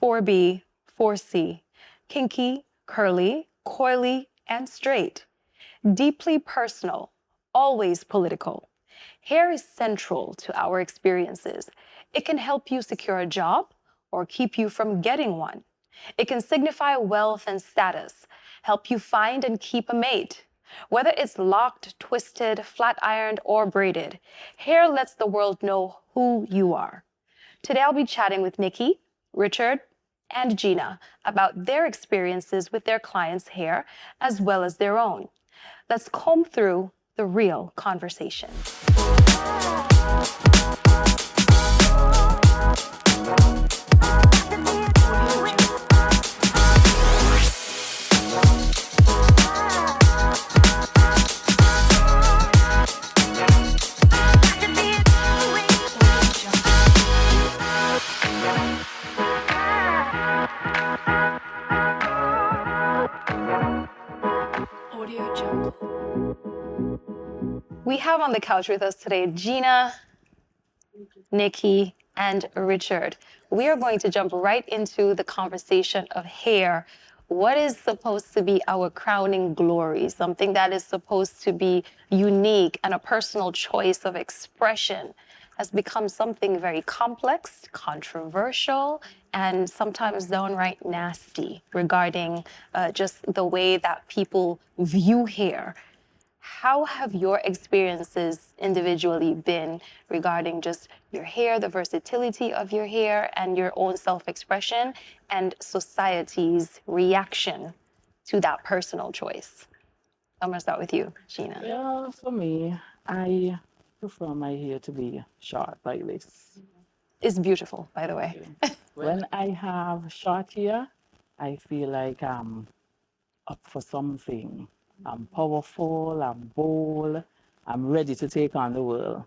4B, 4C, kinky, curly, coily, and straight. Deeply personal, always political. Hair is central to our experiences. It can help you secure a job or keep you from getting one. It can signify wealth and status, help you find and keep a mate. Whether it's locked, twisted, flat ironed, or braided, hair lets the world know who you are. Today I'll be chatting with Nikki, Richard, and Gina about their experiences with their clients' hair as well as their own. Let's comb through the real conversation. We have on the couch with us today Gina, Nikki, and Richard. We are going to jump right into the conversation of hair. What is supposed to be our crowning glory, something that is supposed to be unique and a personal choice of expression, has become something very complex, controversial, and sometimes downright nasty regarding just the way that people view hair. How have your experiences individually been regarding just your hair, the versatility of your hair, and your own self-expression, and society's reaction to that personal choice? I'm gonna start with you, Gina. Yeah, for me, I prefer my hair to be short like this. It's beautiful, by the way. When I have short hair, I feel like I'm up for something. I'm powerful, I'm bold, I'm ready to take on the world.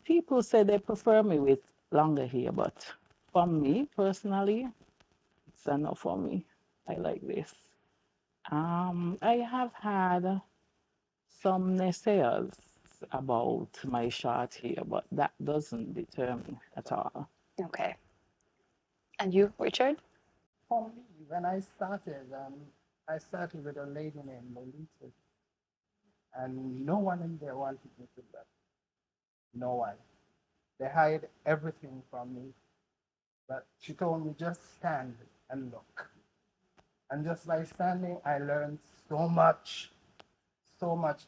People say they prefer me with longer hair, but for me personally, it's enough for me. I like this. I have had some naysayers about my short hair, but that doesn't deter me at all. Okay. And you, Richard? For me, when I started with a lady named Lolita, and no one in there wanted me to do that. No one. They hide everything from me. But she told me just stand and look. And just by standing, I learned so much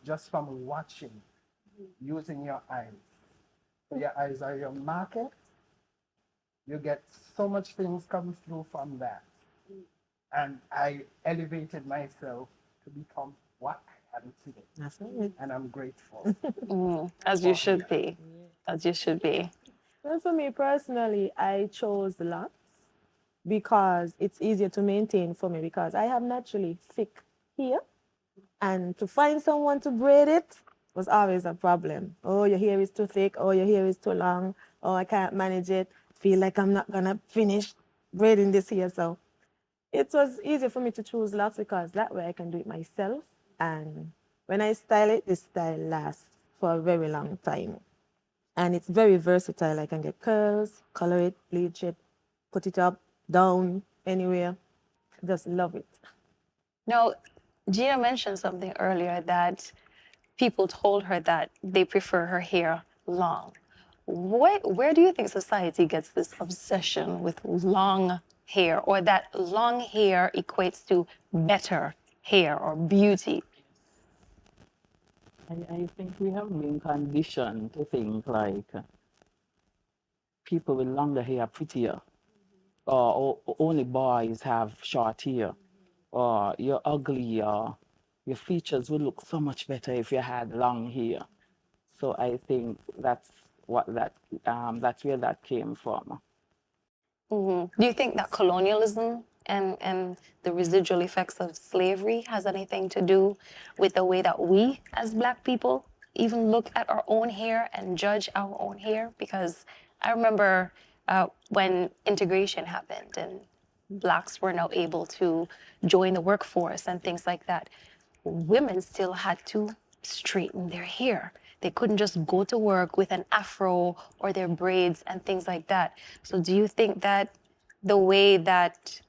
just from watching, using your eyes. So your eyes are your market. You get so much things coming through from that. And I elevated myself to become what I am today. That's it. And I'm grateful. As you should be. As you should be. Well, for me personally, I chose the locks because it's easier to maintain for me because I have naturally thick hair. And to find someone to braid it was always a problem. Oh, your hair is too thick. Oh, your hair is too long. Oh, I can't manage it. Feel like I'm not going to finish braiding this hair. So it was easier for me to choose locks because that way I can do it myself. And when I style it, the style lasts for a very long time. And it's very versatile. I can get curls, color it, bleach it, put it up, down, anywhere. Just love it. Now, Gina mentioned something earlier that people told her that they prefer her hair long. Where do you think society gets this obsession with long hair, or that long hair equates to better hair or beauty? I think we have been conditioned to think like people with longer hair are prettier, or only boys have short hair, or you're ugly, or your features would look so much better if you had long hair. So I think that's where that came from. Do you think that colonialism and the residual effects of slavery has anything to do with the way that we as Black people even look at our own hair and judge our own hair? Because I remember when integration happened and Blacks were now able to join the workforce and things like that, women still had to straighten their hair. They couldn't just go to work with an afro or their braids and things like that. So do you think that the way that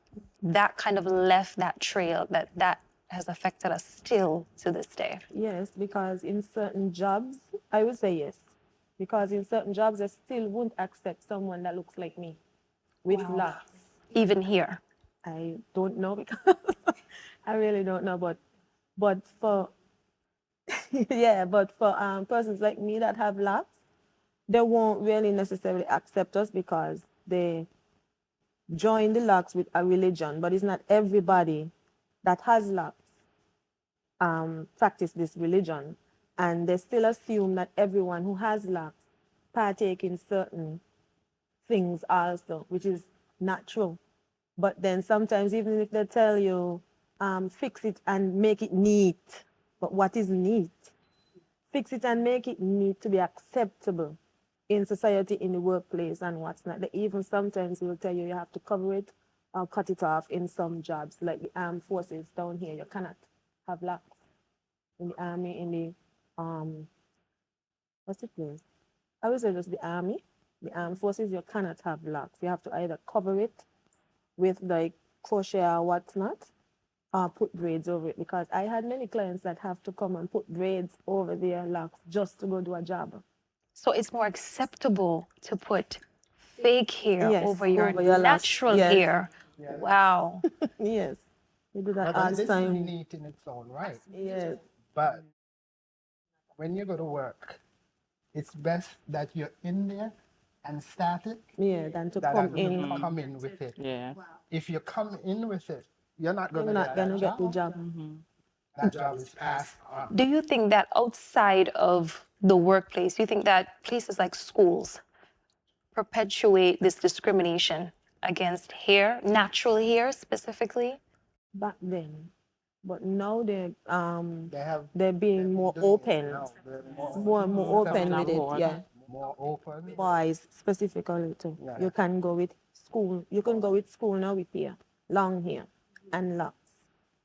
that kind of left that trail, that has affected us still to this day? Yes, because in certain jobs, I would say yes. Because in certain jobs, I still won't accept someone that looks like me with Wow. locks. Even here. I don't know because I really don't know, but for yeah, but for persons like me that have locks, they won't really necessarily accept us because they join the locks with a religion, but it's not everybody that has locks practice this religion, and they still assume that everyone who has locks partake in certain things also, which is not true. But then sometimes even if they tell you fix it and make it neat, but what is neat? Fix it and make it neat to be acceptable in society, in the workplace, and what's not. They even sometimes will tell you have to cover it or cut it off in some jobs, like the armed forces down here. You cannot have locks in the army, in the what's the place? I would say just the army, the armed forces. You cannot have locks. You have to either cover it with like crochet or what's not, or put braids over it. Because I had many clients that have to come and put braids over their locks just to go do a job. So it's more acceptable to put fake hair Yes, over your over your locks. natural Yes. hair. Yeah. Wow. Yes, we do that But all this the is time. neat in its own right. Yes, But when you go to work, it's best that you're in there and static yeah, than to than come to in. come in with it. Yeah. If you come in with it, you're not You're going to not get gonna that get the job. job. That job is passed on. Do you think that outside of the workplace, you think that places like schools perpetuate this discrimination against hair, natural hair specifically? Back then, but now They have they're being more doing it open, now. They're more and more open Coming with it. aboard. Yeah, more open. boys specifically too. Yeah. You can go with school. You can go with school now with hair, long hair, and locks,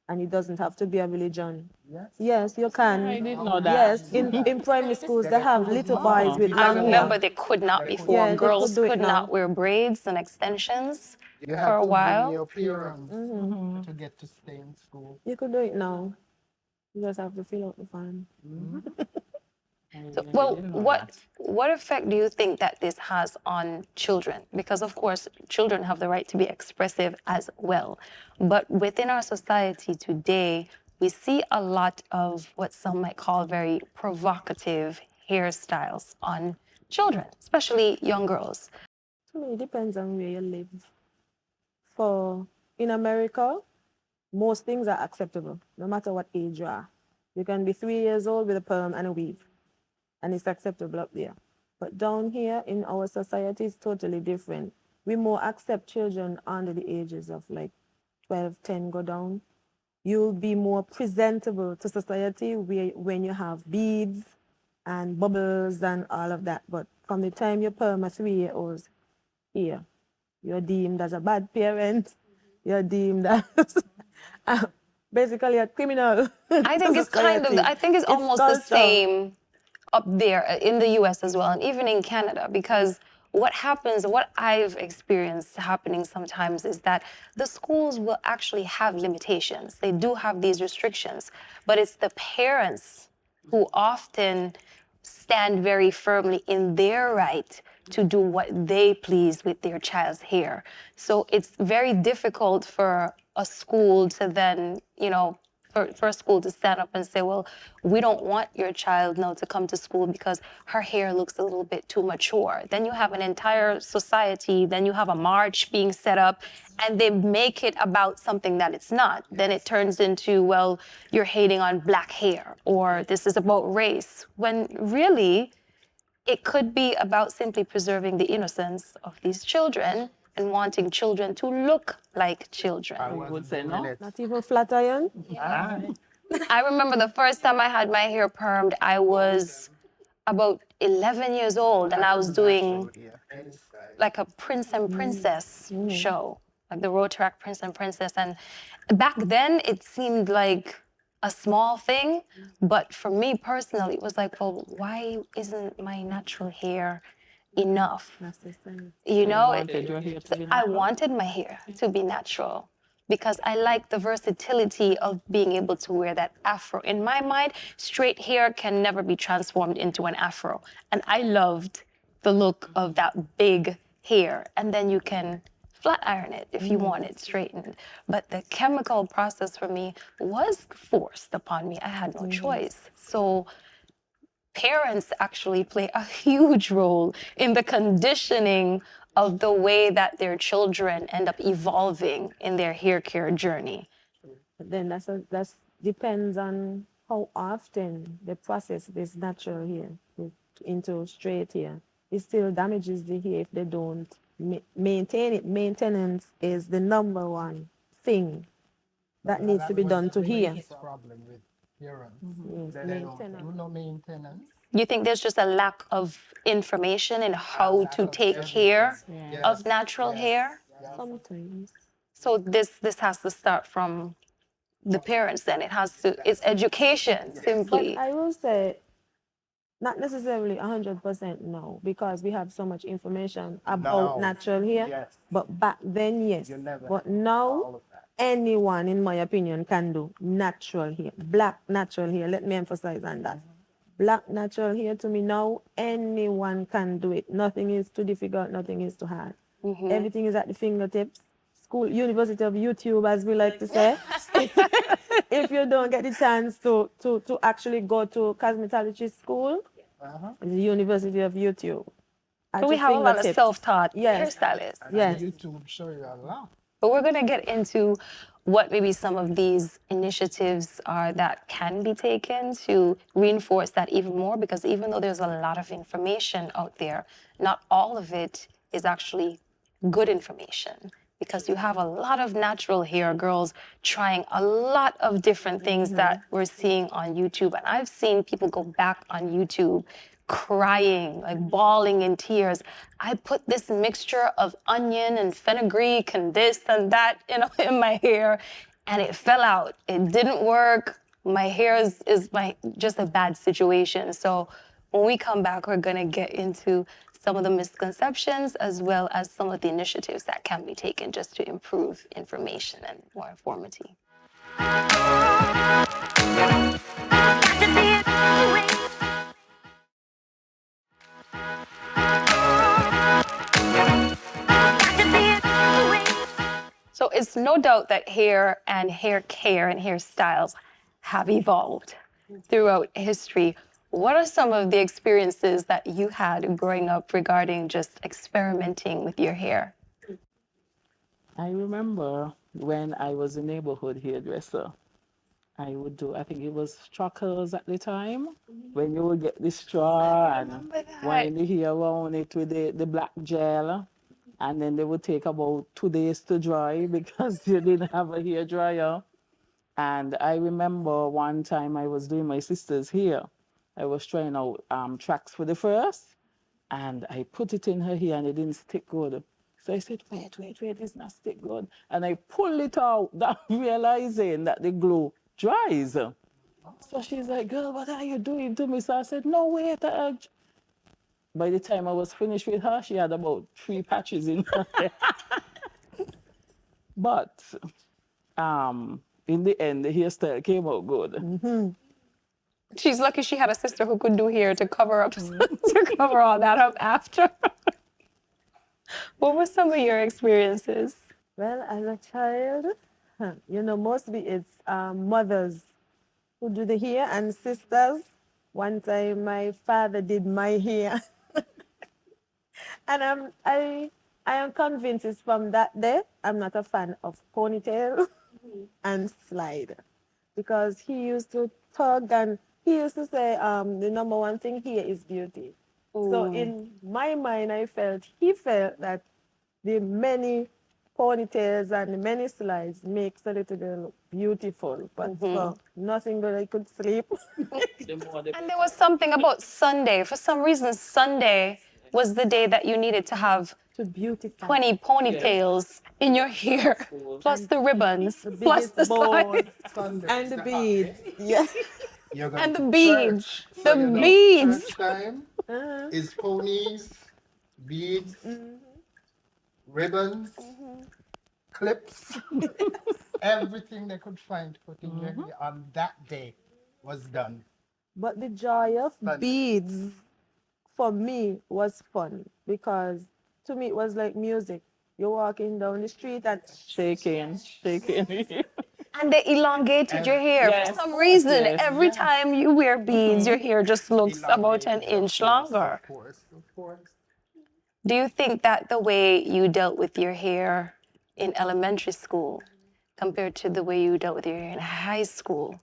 and it doesn't have to be a religion. Yes. Yes, you can. I didn't know that. Yes, in primary schools they have little boys with I long remember hair. they could not before. Yeah, they Girls could do it could now. not wear braids and extensions You for have a to while. bring your appearance to get to stay in school. You could do it now. You just have to fill out the form. So, I well, didn't know what that. what effect do you think that this has on children? Because of course, children have the right to be expressive as well. But within our society today, we see a lot of what some might call very provocative hairstyles on children, especially young girls. To me, it depends on where you live. For in America, most things are acceptable, no matter what age you are. You can be 3 years old with a perm and a weave, and it's acceptable up there. But down here in our society, it's totally different. We more accept children under the ages of like 12, 10 go down. You'll be more presentable to society when you have beads and bubbles and all of that. But from the time you perm a 3-year-old here, you're deemed as a bad parent. You're deemed as basically a criminal. I think it's kind of, I think it's almost the culture. same up there in the US as well, and even in Canada, because what happens, what I've experienced happening sometimes is that the schools will actually have limitations. They do have these restrictions, but it's the parents who often stand very firmly in their right to do what they please with their child's hair. So it's very difficult for a school to then, for a school to stand up and say, well, we don't want your child now to come to school because her hair looks a little bit too mature. Then you have an entire society, then you have a march being set up, and they make it about something that it's not. Then it turns into, well, you're hating on black hair, or this is about race, when really it could be about simply preserving the innocence of these children and wanting children to look like children. I would wasn't say doing no. it. Not even flat iron. I remember the first time I had my hair permed, I was about 11 years old, and I was doing like a Prince and Princess show, like the road track Prince and Princess. And back then it seemed like a small thing, but for me personally, it was like, well, why isn't my natural hair enough. That's the thing. You So know, wanted your hair to be I natural? wanted my hair to be natural because I like the versatility of being able to wear that afro. In my mind, straight hair can never be transformed into an afro. And I loved the look of that big hair. And then you can flat iron it if you want it straightened. But the chemical process for me was forced upon me. I had no choice. So parents actually play a huge role in the conditioning of the way that their children end up evolving in their hair care journey. But then that's depends on how often they process this natural hair into straight hair. It still damages the hair if they don't maintain it. Maintenance is the number one thing that needs to be done to hair. Problem with parents. Yes, They don't maintenance. do no maintenance. You think there's just a lack of information in how to take care Yeah. of natural hair? Sometimes. So this has to start from the parents then. It has to, it's education But simply. I will say, not necessarily 100% no, because we have so much information about Now, natural hair. yes. But back then, yes. You never But had now, all of that. anyone, in my opinion, can do natural hair, black natural hair. Let me emphasize on that. Black natural hair, to me now, anyone can do it. Nothing is too difficult, nothing is too hard. Everything is at the fingertips. School, University of YouTube, as we like to say. If you don't get the chance to actually go to cosmetology school, it's the University of YouTube. So we have a lot of self-taught hairstylists. And Yes. YouTube show you a lot. But we're going to get into what maybe some of these initiatives are that can be taken to reinforce that even more, because even though there's a lot of information out there, not all of it is actually good information, because you have a lot of natural hair girls trying a lot of different things that we're seeing on YouTube. And I've seen people go back on YouTube crying, like bawling in tears. I put this mixture of onion and fenugreek and this and that, in my hair, and it fell out. It didn't work. My hair is just a bad situation. So when we come back, we're gonna get into some of the misconceptions as well as some of the initiatives that can be taken just to improve information and more informative. So it's no doubt that hair and hair care and hairstyles have evolved throughout history. What are some of the experiences that you had growing up regarding just experimenting with your hair? I remember when I was a neighborhood hairdresser, I would do, I think it was truckers at the time, when you would get the straw and wind the hair around it with the black gel. And then they would take about 2 days to dry because you didn't have a hair dryer. And I remember one time I was doing my sister's hair. I was trying out tracks for the first, and I put it in her hair and it didn't stick good. So I said, wait, it's not stick good. And I pulled it out, not realizing that the glue dries. So she's like, girl, what are you doing to me? So I said, no, wait. By the time I was finished with her, she had about 3 patches in her hair. But in the end, the hairstyle came out good. She's lucky she had a sister who could do hair to cover up, to cover all that up after. What were some of your experiences? Well, as a child, mostly it's mothers who do the hair and sisters. One time my father did my hair. And I am convinced it's from that day I'm not a fan of ponytail and slide, because he used to tug and he used to say the number one thing here is beauty. So in my mind, he felt that the many ponytails and the many slides makes a little girl look beautiful, but for nothing but I could sleep. And there was something about Sunday. For some reason, Sunday was the day that you needed to have To beautify. 20 ponytails in your hair, plus the ribbons, plus the slides. Sunday And is the hot beads. day. Yes. You're going And to the beads. church. The So, beads. Church time is ponies beads, ribbons, clips, everything they could find to put in your hair on that day was done. But the joy of Fun. beads for me was fun because to me it was like music. You're walking down the street and Shaking. And they elongated your hair. Yes. For some reason, Yes. every time you wear beads, your hair just looks about an Elongated, of inch course, longer. Of course, of course. Do you think that the way you dealt with your hair in elementary school compared to the way you dealt with your hair in high school?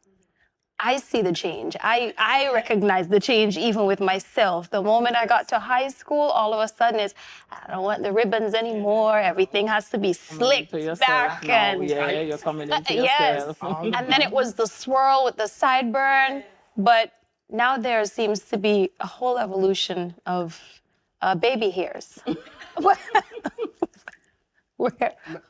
I see the change. I recognize the change even with myself. The moment I got to high school, all of a sudden it's, I don't want the ribbons anymore. Everything has to be slicked To yourself back now. and Yeah, you're coming into yes. yourself. And then it was the swirl with the sideburn. But now there seems to be a whole evolution of baby hairs. Where,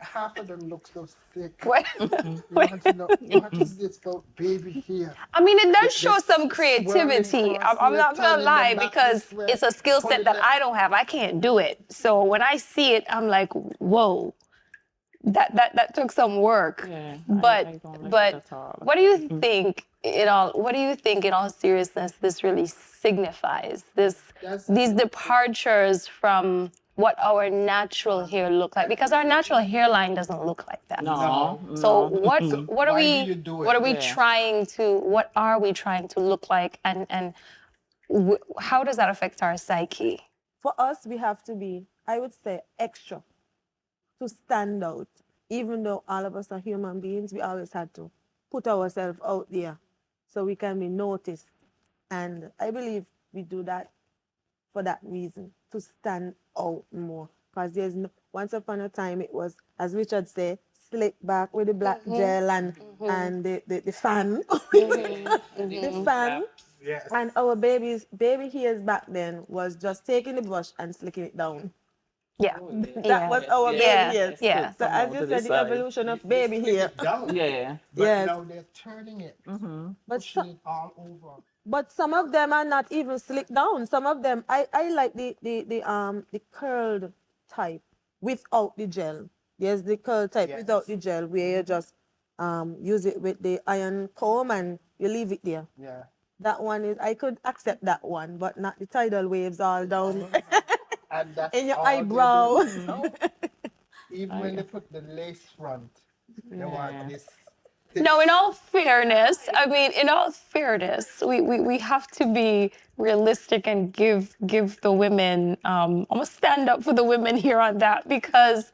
Half of them look so sick. where, You want to know what is this about baby hair? I mean, it does show They're some creativity. swirling I'm not across, gonna lie turning them back because this way, it's a skill set pulling that them- I don't have. I can't do it. So when I see it, I'm like, whoa, that took some work. Yeah, But I don't like but it at all. what do you think what do you think in all seriousness this really signifies? These departures from what our natural hair look like, because our natural hairline doesn't look like that. No. So no. what are Why we do you do what it? are we Yeah. what are we trying to look like, and how does that affect our psyche? for us, we have to be, I would say, extra to stand out. Even though all of us are human beings, we always had to put ourselves out there so we can be noticed. And I believe we do that for that reason, to stand out more. Because there's no, once upon a time it was, as Richard said, slick back with the black gel and the fan. The fan. Yes. And our baby hairs back then was just taking the brush and slicking it down. Yeah. That was our Yeah. baby hairs. Yeah. So Come as on you to said, this the side. evolution of They baby slick hair. it down, Yeah. but Yes. now they're turning it, But pushing it all over. But some of them are not even slicked down. Some of them, I like the curled type without the gel. There's the curled type Yes. without the gel where you just use it with the iron comb and you leave it there. Yeah. That one is, I could accept that one, but not the tidal waves all down And that's in your all they eyebrow. do. No. Even when they put the lace front, they want this. No, in all fairness, I mean, in all fairness, we have to be realistic and give the women, almost stand up for the women here on that, because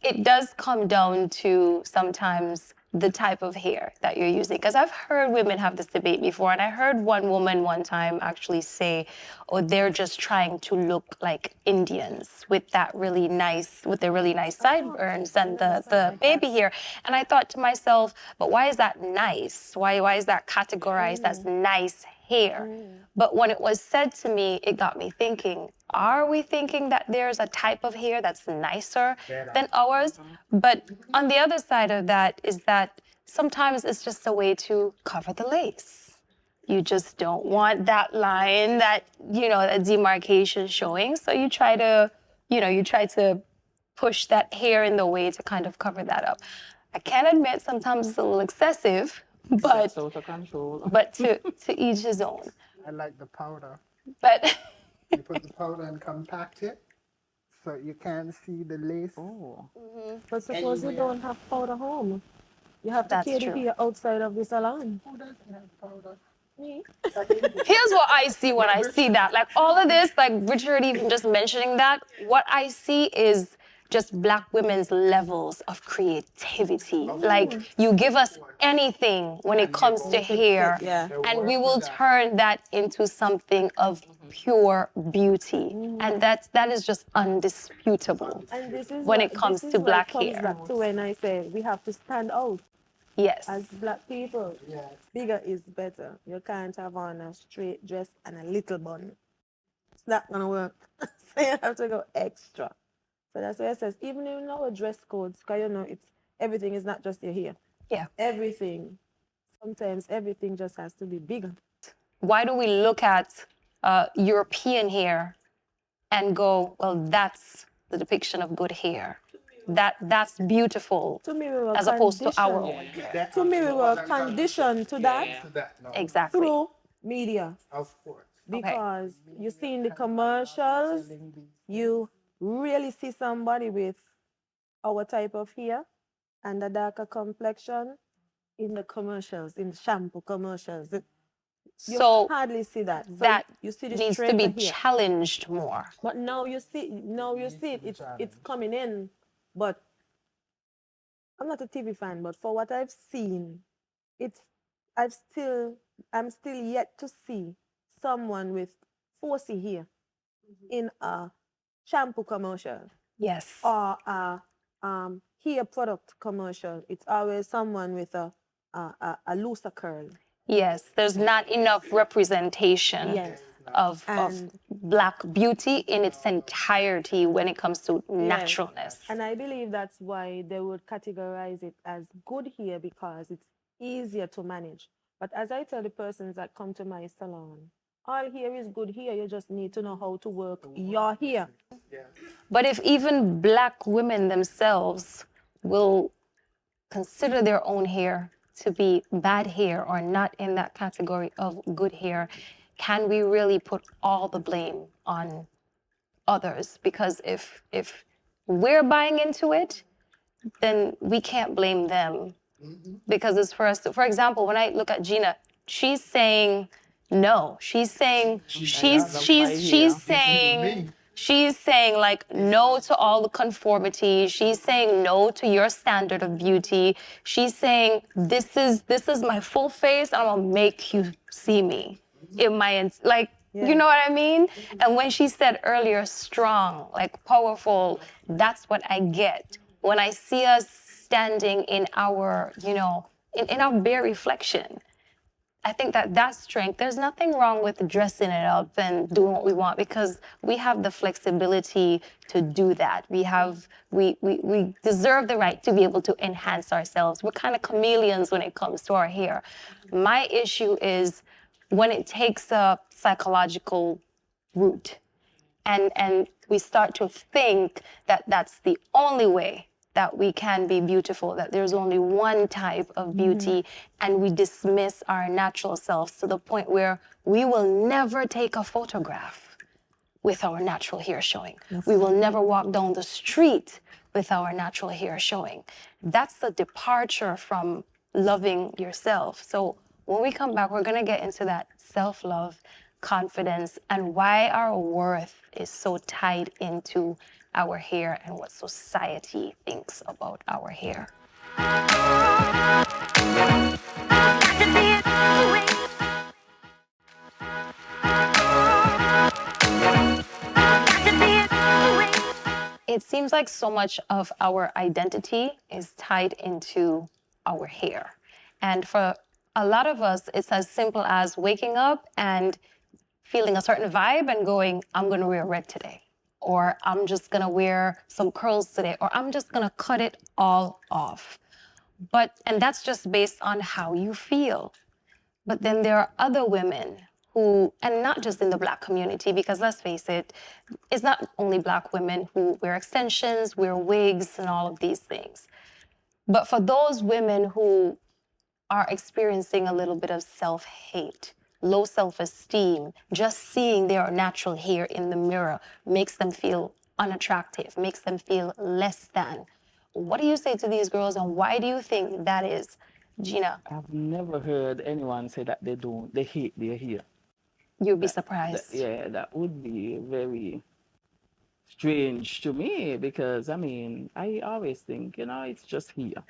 it does come down to sometimes the type of hair that you're using. Because I've heard women have this debate before, and I heard one woman one time actually say, oh, they're just trying to look like Indians with the really nice sideburns and the baby hair. And I thought to myself, but why is that nice? Why is that categorized as nice hair? But when it was said to me, it got me thinking, are we thinking that there's a type of hair that's nicer than ours? But on the other side of that is that sometimes it's just a way to cover the lace. You just don't want that line, that demarcation showing. So you try to push that hair in the way to kind of cover that up. I can admit sometimes it's a little excessive, but It's out of control. to each his own. I like the powder. But You put the powder and compact it so you can see the lace. Oh. But suppose you Anywhere. don't have powder home. You have to That's carry true. hair outside of the salon. Who doesn't have powder? Me. here's what I see when I see that. Like all of this, like Richard even just mentioning that, what I see is just Black women's levels of creativity. Like you give us anything when it comes to hair, Yeah. and we will turn that into something of pure beauty. And that is just undisputable. And this is When what- it comes this is to what black comes hair. back to when I say we have to stand out Yes. as Black people. Yes. Bigger is better. You can't have on a straight dress and a little bun. It's not gonna work. So you have to go extra. So that's why it says even in our dress codes, because it's everything is not just your hair. Yeah. Everything. Sometimes everything just has to be bigger. Why do we look at European hair and go, well, that's the depiction of good hair. That's beautiful, To me, we were as opposed to our conditioned. own hair. To me, we were conditioned to that To that now. Exactly. through media. Of course. Because you see in the commercials, you really see somebody with our type of hair and a darker complexion in the commercials, in the shampoo commercials. You So hardly see that. So that you see the needs to straighter be hair. challenged more. But now you see it. It's coming in. But I'm not a TV fan, but for what I've seen, it's I'm still yet to see someone with 4C hair in a shampoo commercial Yes. or a hair product commercial. It's always someone with a looser curl. Yes, there's not enough representation Yes. of And Black beauty in its entirety when it comes to yes. naturalness. And I believe that's why they would categorize it as good hair because it's easier to manage. But as I tell the persons that come to my salon, all hair is good hair. You just need to know how to work your hair. But if even Black women themselves will consider their own hair to be bad hair or not in that category of good hair, can we really put all the blame on others? Because if we're buying into it, then we can't blame them. Because it's for us to, for example, when I look at Gina, she's saying no. She's saying she's saying like no to all the conformity. She's saying no to your standard of beauty. She's saying this is my full face and I'm gonna make you see me in my like you know what I mean? And when she said earlier strong, like powerful, that's what I get. When I see us standing in our, in our bare reflection, I think that's strength. There's nothing wrong with dressing it up and doing what we want because we have the flexibility to do that. We deserve the right to be able to enhance ourselves. We're kind of chameleons when it comes to our hair. My issue is when it takes a psychological route and we start to think that that's the only way that we can be beautiful, that there's only one type of beauty, and we dismiss our natural selves to the point where we will never take a photograph with our natural hair showing. We will never walk down the street with our natural hair showing. That's the departure from loving yourself. So when we come back, we're gonna get into that self-love, confidence, and why our worth is so tied into our hair and what society thinks about our hair. It seems like so much of our identity is tied into our hair. And for a lot of us, it's as simple as waking up and feeling a certain vibe and going, I'm gonna wear red today. Or I'm just gonna wear some curls today. Or I'm just gonna cut it all off. And that's just based on how you feel. But then there are other women who, and not just in the Black community, because let's face it, it's not only Black women who wear extensions, wear wigs, and all of these things. But for those women who are experiencing a little bit of self-hate, low self-esteem, just seeing their natural hair in the mirror makes them feel unattractive, makes them feel less than. What do you say to these girls, and why do you think that is, Gina? I've never heard anyone say that they hate their hair. You'd be surprised. That would be very strange to me because, I always think, it's just hair.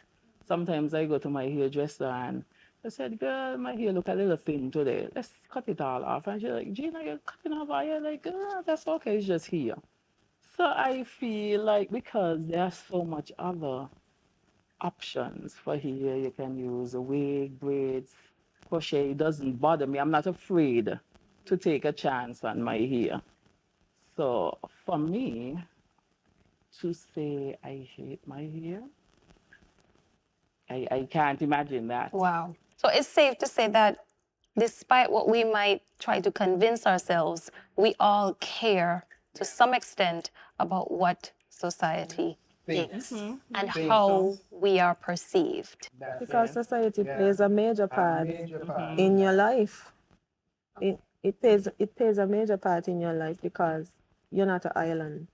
Sometimes I go to my hairdresser and I said, girl, my hair look a little thin today. Let's cut it all off. And she's like, Gina, you're cutting off our hair? Like, that's okay, it's just hair. So I feel like because there's so much other options for hair, you can use a wig, braids, crochet. It doesn't bother me. I'm not afraid to take a chance on my hair. So for me, to say I hate my hair, I can't imagine that. Wow. So it's safe to say that despite what we might try to convince ourselves, we all care to some extent about what society thinks and how we are perceived. That's Because it. society Yeah. plays a major A part major part. in your life. It plays a major part in your life because you're not an island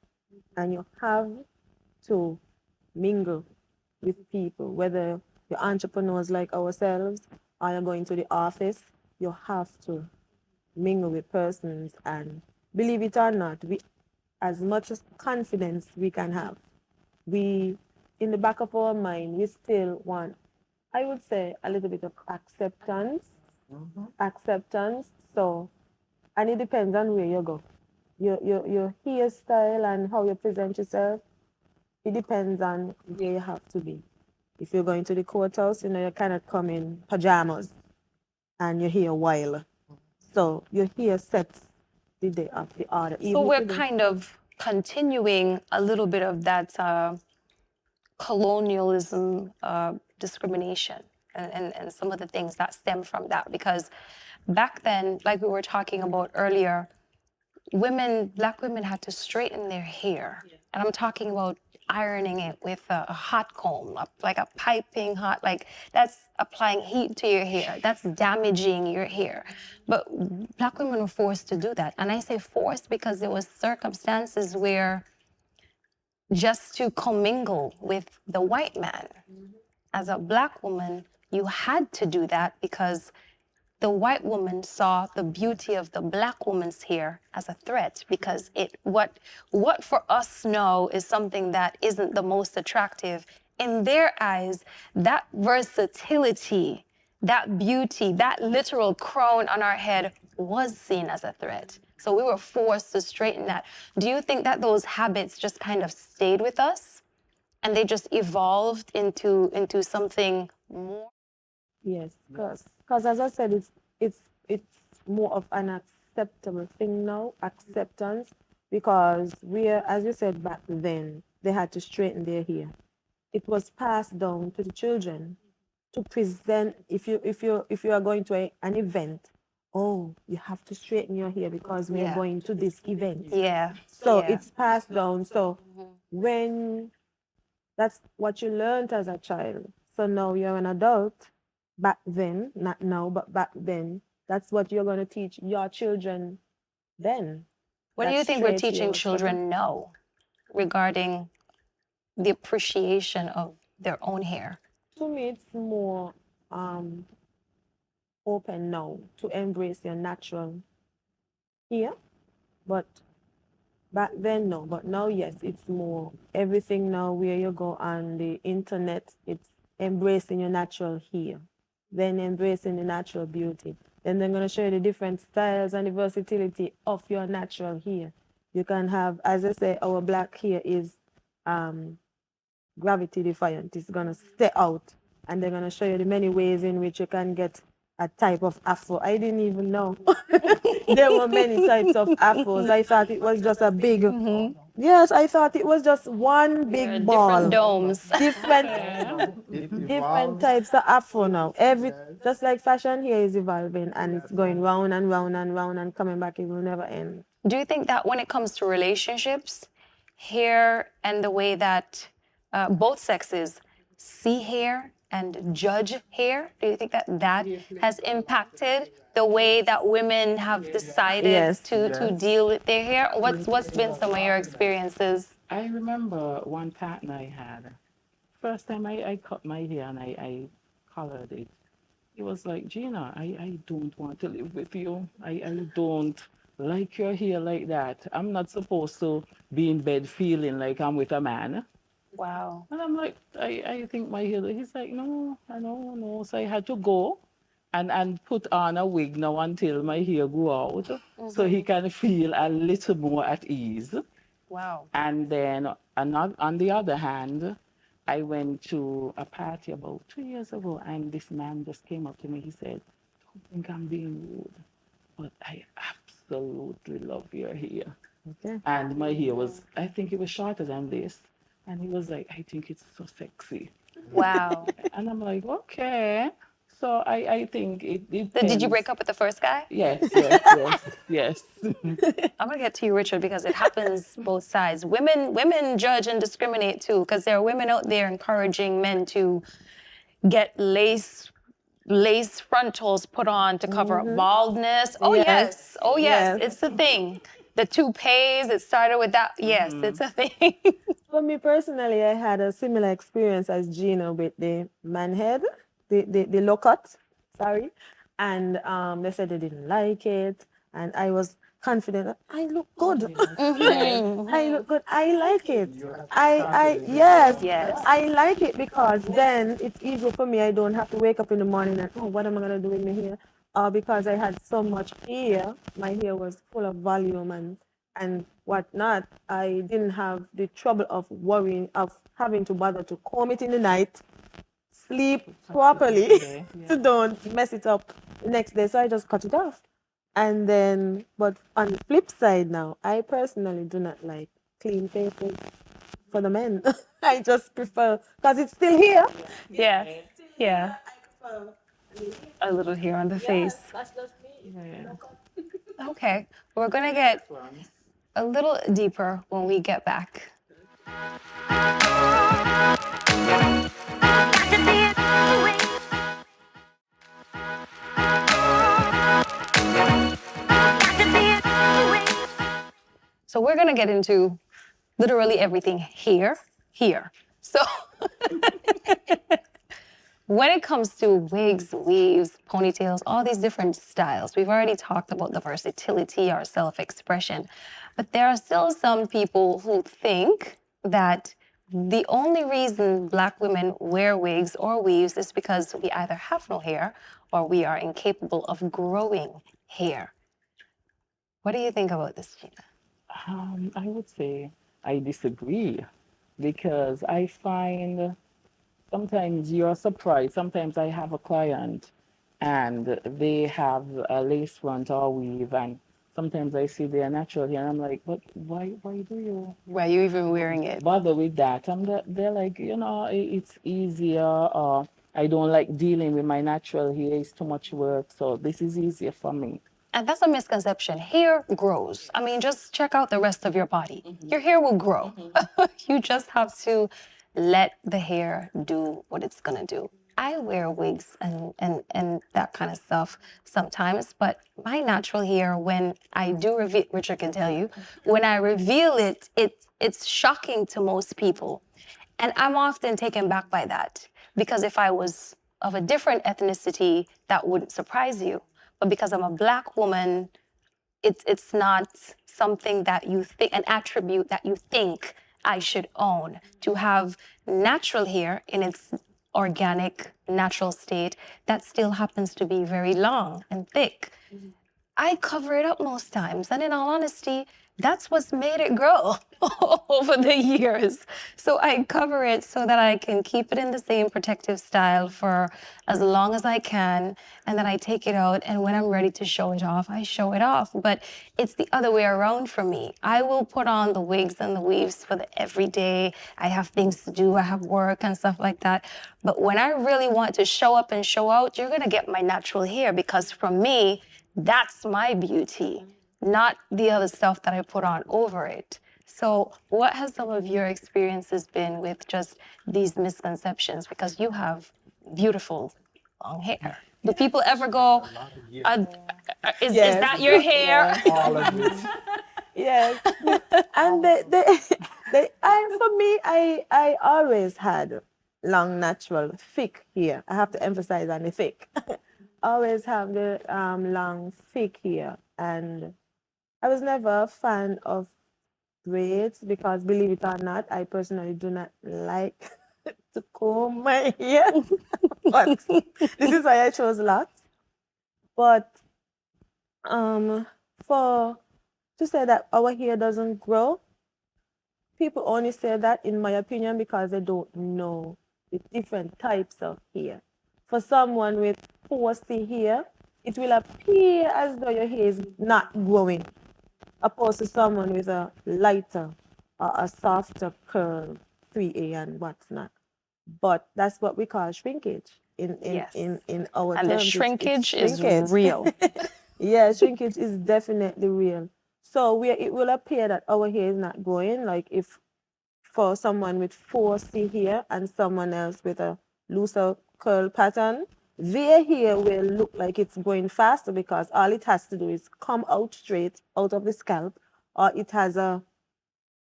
and you have to mingle with people, whether you're entrepreneurs like ourselves or you're going to the office, you have to mingle with persons, and believe it or not, we, as much as confidence we can have, we, in the back of our mind, we still want, I would say, a little bit of acceptance. Acceptance. So, and it depends on where you go. Your hairstyle and how you present yourself, it depends on where you have to be. If you're going to the courthouse, you cannot come in pajamas and your hair wild. So your hair sets the day of the order. So we're kind of continuing a little bit of that colonialism discrimination and some of the things that stem from that. Because back then, like we were talking about earlier, black women had to straighten their hair. And I'm talking about ironing it with a hot comb, like a piping hot, like that's applying heat to your hair. That's damaging your hair. But black women were forced to do that. And I say forced because there was circumstances where just to commingle with the white man, as a black woman, you had to do that because the white woman saw the beauty of the black woman's hair as a threat, because what for us now is something that isn't the most attractive. In their eyes, that versatility, that beauty, that literal crown on our head was seen as a threat. So we were forced to straighten that. Do you think that those habits just kind of stayed with us and they just evolved into something more? Yes, because as I said, it's more of an acceptable thing now, acceptance, because as you said back then, they had to straighten their hair. It was passed down to the children to present. If you are going to an event, oh, you have to straighten your hair because we are Yeah. going to this event. Yeah. So yeah. it's passed down. So when that's what you learned as a child. So now you're an adult. Back then, not now, but back then, that's what you're going to teach your children then. What do That you think we're straight hair teaching was children now regarding the appreciation of their own hair? To me, it's more open now to embrace your natural hair. But back then, no. But now, yes, it's more everything now where you go on the internet, it's embracing your natural hair, then embracing the natural beauty. Then they're going to show you the different styles and the versatility of your natural hair. You can have, as I say, our black hair is gravity defiant. It's going to stay out. And they're going to show you the many ways in which you can get a type of afro. I didn't even know there were many types of afros. I thought it was just a big. Yes, I thought it was just one big ball. Different domes. Different types of afro now. Just like fashion here is evolving and it's going round and round and round and coming back. It will never end. Do you think that when it comes to relationships, hair and the way that both sexes see hair and judge hair, do you think that that has impacted the way that women have decided Yes. to deal with their hair? What's been some of your experiences? I remember one partner I had. First time I cut my hair and I colored it. He was like, Gina, I don't want to live with you. I don't like your hair like that. I'm not supposed to be in bed feeling like I'm with a man. Wow. And I'm like, I think my hair. He's like, no, I know, no. So I had to go and put on a wig now until my hair grew out, so he can feel a little more at ease. Wow. And then on the other hand, I went to a party about 2 years ago, and this man just came up to me. He said, don't think I'm being rude, but I absolutely love your hair. Okay. And my hair was, I think it was shorter than this. And he was like, I think it's so sexy. Wow. And I'm like, okay. So I think it Did you depends. break up with the first guy? Yes, yes. I'm gonna get to you, Richard, because it happens both sides. Women judge and discriminate too, because there are women out there encouraging men to get lace frontals put on to cover up baldness. Oh yes, oh yes, Yes. it's a thing. The toupees, it started with that. Yes, it's a thing. For me personally, I had a similar experience as Gina with the man head, the low cut, sorry. And they said they didn't like it. And I was confident that I look good. I look good. I like it. You have to I confidence in yes, Yes. I like it because then it's easier for me. I don't have to wake up in the morning and, oh, what am I gonna do with my hair? Because I had so much hair, my hair was full of volume and whatnot. I didn't have the trouble of worrying of having to bother to comb it in the night, sleep properly, day, to don't mess it up the next day. So I just cut it off. And then, but on the flip side now, I personally do not like clean faces for the men. I just prefer, because it's still here. Yeah. Yeah. I prefer, A little hair on the face. that's just me. Yeah. Okay. We're gonna get a little deeper when we get back. So we're gonna get into literally everything here. So when it comes to wigs, weaves, ponytails, all these different styles, we've already talked about the versatility, our self-expression, but there are still some people who think that the only reason Black women wear wigs or weaves is because we either have no hair or we are incapable of growing hair. What do you think about this, Gina? I would say I disagree because I find sometimes you're surprised. Sometimes I have a client and they have a lace front or weave, and sometimes I see their natural hair, and I'm like, but why do you Why are you even wearing it? bother with that? They're like, it's easier, or I don't like dealing with my natural hair, it's too much work, so this is easier for me. And that's a misconception. Hair grows. I mean, just check out the rest of your body. Your hair will grow. You just have to let the hair do what it's gonna do. I wear wigs and that kind of stuff sometimes, but my natural hair, when I do reveal, Richard can tell you, when I reveal it, it's shocking to most people. And I'm often taken back by that because if I was of a different ethnicity, that wouldn't surprise you. But because I'm a Black woman, it's not something that you think, an attribute that you think I should own. To have natural hair in its organic, natural state that still happens to be very long and thick. I cover it up most times. And in all honesty, that's what's made it grow over the years. So I cover it so that I can keep it in the same protective style for as long as I can. And then I take it out. And when I'm ready to show it off, I show it off. But it's the other way around for me. I will put on the wigs and the weaves for the everyday. I have things to do. I have work and stuff like that. But when I really want to show up and show out, you're going to get my natural hair, because for me, that's my beauty, not the other stuff that I put on over it. So what has some of your experiences been with just these misconceptions? Because you have beautiful long hair. Do people ever go, is Yes. that your hair? all of this. Yes. And for me, I always had long, natural, thick hair. I have to emphasize on the thick. Always have the long, thick hair. And I was never a fan of braids because, believe it or not, I personally do not like to comb my hair. But this is why I chose locks. But for to say that our hair doesn't grow, people only say that, in my opinion, because they don't know the different types of hair. For someone with 4C hair, it will appear as though your hair is not growing, opposed to someone with a lighter or a softer curl, 3A and what's not. But that's what we call shrinkage. Yes. in our And the terms. It's shrinkage is shrinkage. real. Yeah, shrinkage is definitely real. So it will appear that our hair is not growing. Like if for someone with 4C hair and someone else with a looser curl pattern, their hair will look like it's going faster because all it has to do is come out straight out of the scalp, or it has a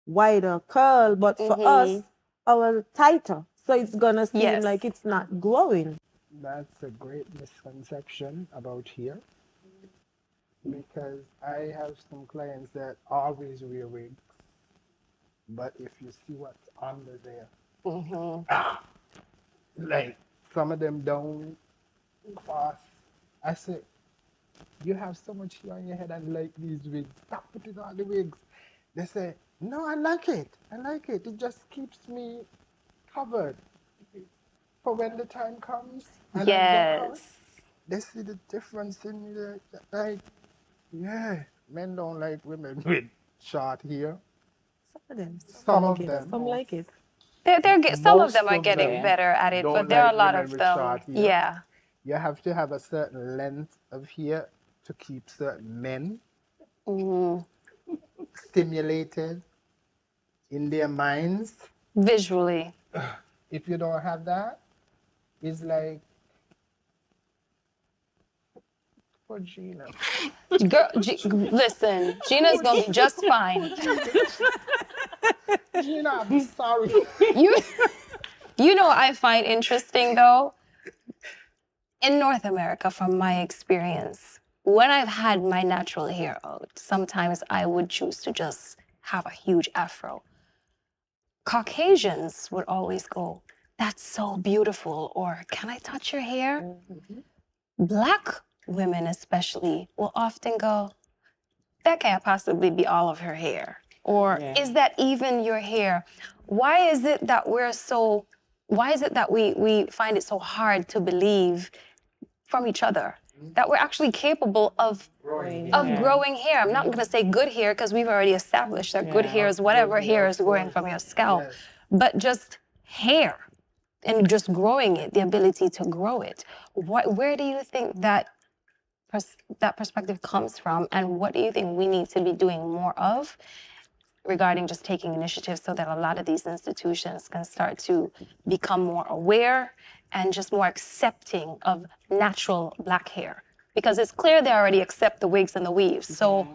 wider curl. But for us, our tighter. So it's gonna seem Yes. like it's not growing. That's a great misconception about hair because I have some clients that always wear wigs, but if you see what's under there, like some of them don't cross. I say, you have so much hair on your head and like these wigs. Stop putting on the wigs. They say, no, I like it. I like it. It just keeps me covered for when the time comes and I go out. Yes. They see the difference in me. Like, yeah, men don't like women with short hair. Some of them. Some of them. Some like it. Some of them Most are of getting them better at it, don't but there are like a lot women of with them. short hair. Yeah. You have to have a certain length of hair to keep certain men stimulated in their minds. Visually. If you don't have that, it's like for Gina. Girl, listen, Gina's gonna be just fine. Gina, I'm sorry. You, you know what I find interesting though? In North America, from my experience, when I've had my natural hair out, sometimes I would choose to just have a huge afro. Caucasians would always go, "That's so beautiful," or "Can I touch your hair?" Black women, especially, will often go, "That can't possibly be all of her hair," or Yeah. "Is that even your hair?" Why is it that we find it so hard to believe from each other that we're actually capable of growing hair? I'm not going to say good hair because we've already established that good hair is whatever hair is growing from your scalp, Yes. but just hair and just growing it, the ability to grow it. Where do you think that perspective comes from, and what do you think we need to be doing more of regarding just taking initiative so that a lot of these institutions can start to become more aware and just more accepting of natural black hair? Because it's clear they already accept the wigs and the weaves. So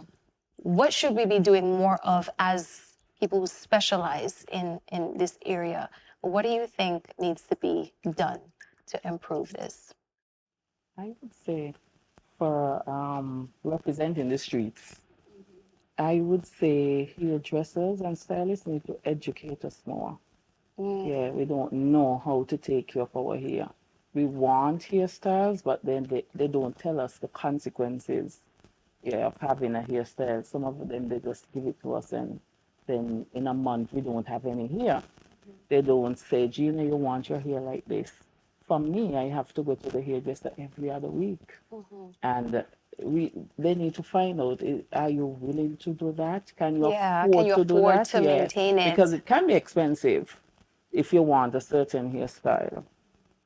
what should we be doing more of as people who specialize in this area? What do you think needs to be done to improve this? I would say for representing the streets, I would say hairdressers and stylists need to educate us more. Yeah, we don't know how to take care of our hair. We want hairstyles, but then they don't tell us the consequences, yeah, of having a hairstyle. Some of them, they just give it to us, and then in a month, we don't have any hair. They don't say, Gina, you want your hair like this. For me, I have to go to the hairdresser every other week. And they need to find out, are you willing to do that? Can you Yeah, can afford you to do afford that? to maintain it? Because it can be expensive if you want a certain hairstyle.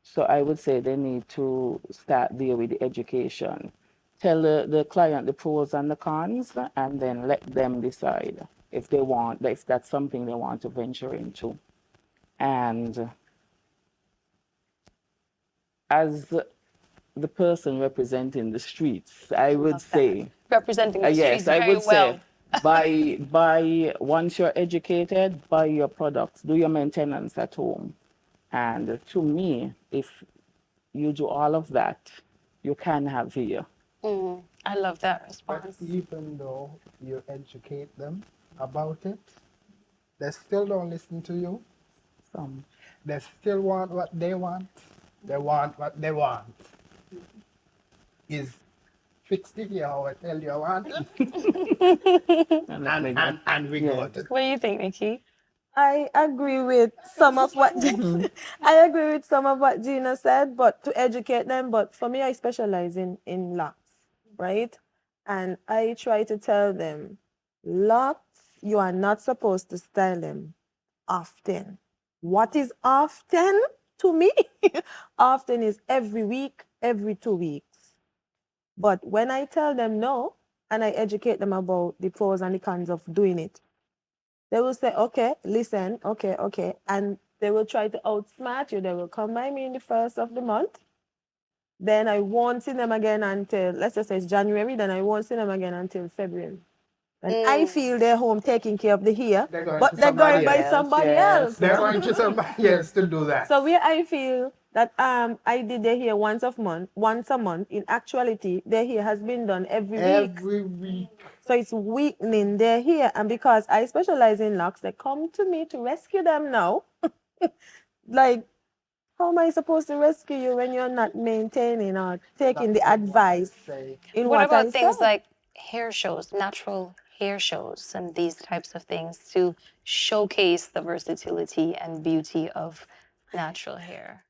So I would say they need to start there with the education. Tell the client the pros and the cons, and then let them decide if that's something they want to venture into. And as the person representing the streets, I would Love that. say, Representing the yes, streets I very would well. say, once you're educated, buy your products, do your maintenance at home. And to me, if you do all of that, you can have hair. I love that But response. even though you educate them about it, they still don't listen to you. Some. They still want what they want. They want what they want. Is fix the hair how I tell you I want it. and we got it. What do you think, Nikki? I agree with some of what I agree with some of what Gina said, but to educate them. But for me, I specialize in locks, right? And I try to tell them, locks, you are not supposed to style them often. What is often? to me often is every week, every 2 weeks. But when I tell them no, and I educate them about the pros and the cons of doing it, they will say, okay, listen, okay. And they will try to outsmart you. They will come by me in the first of the month. Then I won't see them again until, let's just say it's January, then I won't see them again until February. And I feel they're home taking care of the hair, but they're going by somebody else. They're going to somebody else to do that. So where I feel that I did their hair once a month, in actuality, their hair has been done every week. Every week. So it's weakening their hair. And because I specialize in locks, they come to me to rescue them now. Like, how am I supposed to rescue you when you're not maintaining or taking the advice in What about I things say? like hair shows, natural hair shows, and these types of things to showcase the versatility and beauty of natural hair?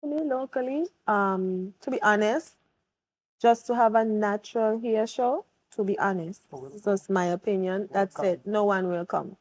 Me locally, to be honest, just to have a natural hair show, to be honest, that's my opinion. That's it. No one will come.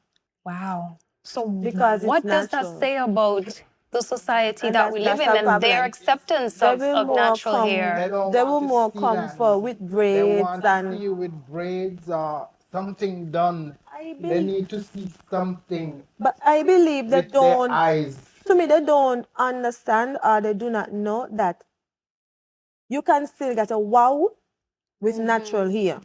Wow. So Because what it's does that natural. say about the society And that we live that's in the and their problem. acceptance They of will more natural come. hair? They will more come for with They braids want to and see you with braids or something done. I They believe, need to see something but I believe they with their don't. eyes. To me, they don't understand or they do not know that you can still get a wow with natural hair.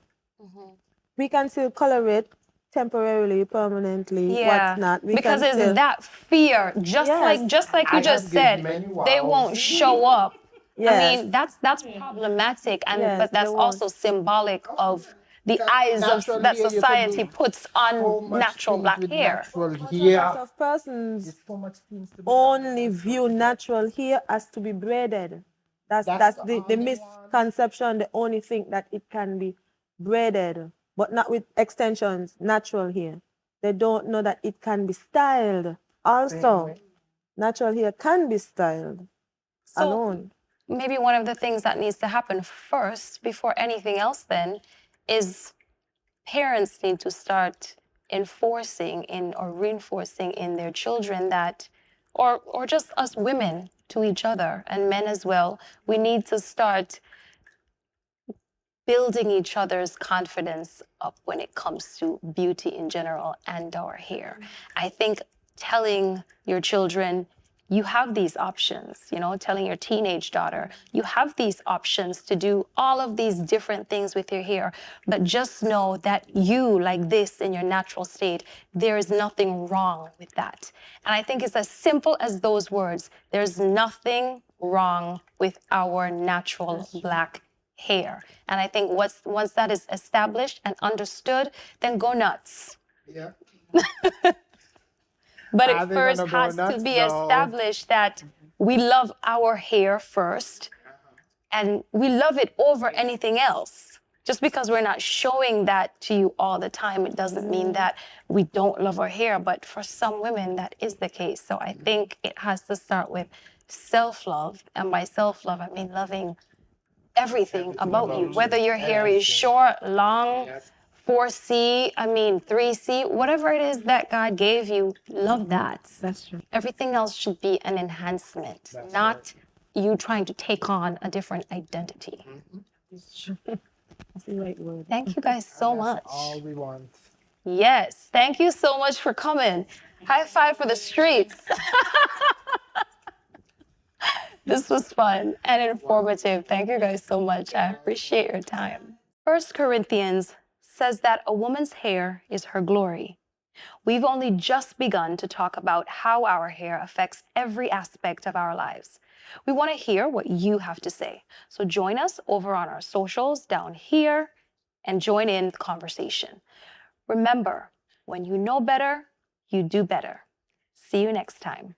We can still color it temporarily, permanently, Yeah, what's not. We because can it's still, that fear, just Yes. like you I just have said, many they wows. won't show up. I Yes. mean, that's problematic, and Yes, but that's they won't. also symbolic of the eyes of Natural that hair, you can society do puts so on much natural things black with hair. natural But a hair. lot of persons There's so much things to be only view natural hair as to be braided. That's the all they want. misconception. They only think that it can be braided, but not with extensions, natural hair. They don't know that it can be styled. Also, way. natural hair can be styled So alone. maybe one of the things that needs to happen first, before anything else, then, is parents need to start enforcing in or reinforcing in their children that, or just us women to each other and men as well, we need to start building each other's confidence up when it comes to beauty in general and our hair. I think telling your children, you have these options, telling your teenage daughter, you have these options to do all of these different things with your hair, but just know that you, like this in your natural state, there is nothing wrong with that. And I think it's as simple as those words. There's nothing wrong with our natural black hair. And I think once that is established and understood, then go nuts. Yeah. But Are it they first gonna go has to nuts, be though? established that we love our hair first, and we love it over anything else. Just because we're not showing that to you all the time, it doesn't mean that we don't love our hair. But for some women, that is the case. So I think it has to start with self-love. And by self-love, I mean loving everything about you, whether your hair is short, long, 4C, 3C, whatever it is that God gave you, love that. That's true. Everything else should be an enhancement, not you trying to take on a different identity. That's true. That's the right word. Thank you guys so much. All we want. Yes, thank you so much for coming. High five for the streets. This was fun and informative. Thank you guys so much. I appreciate your time. 1 Corinthians says that a woman's hair is her glory. We've only just begun to talk about how our hair affects every aspect of our lives. We want to hear what you have to say. So join us over on our socials down here and join in the conversation. Remember, when you know better, you do better. See you next time.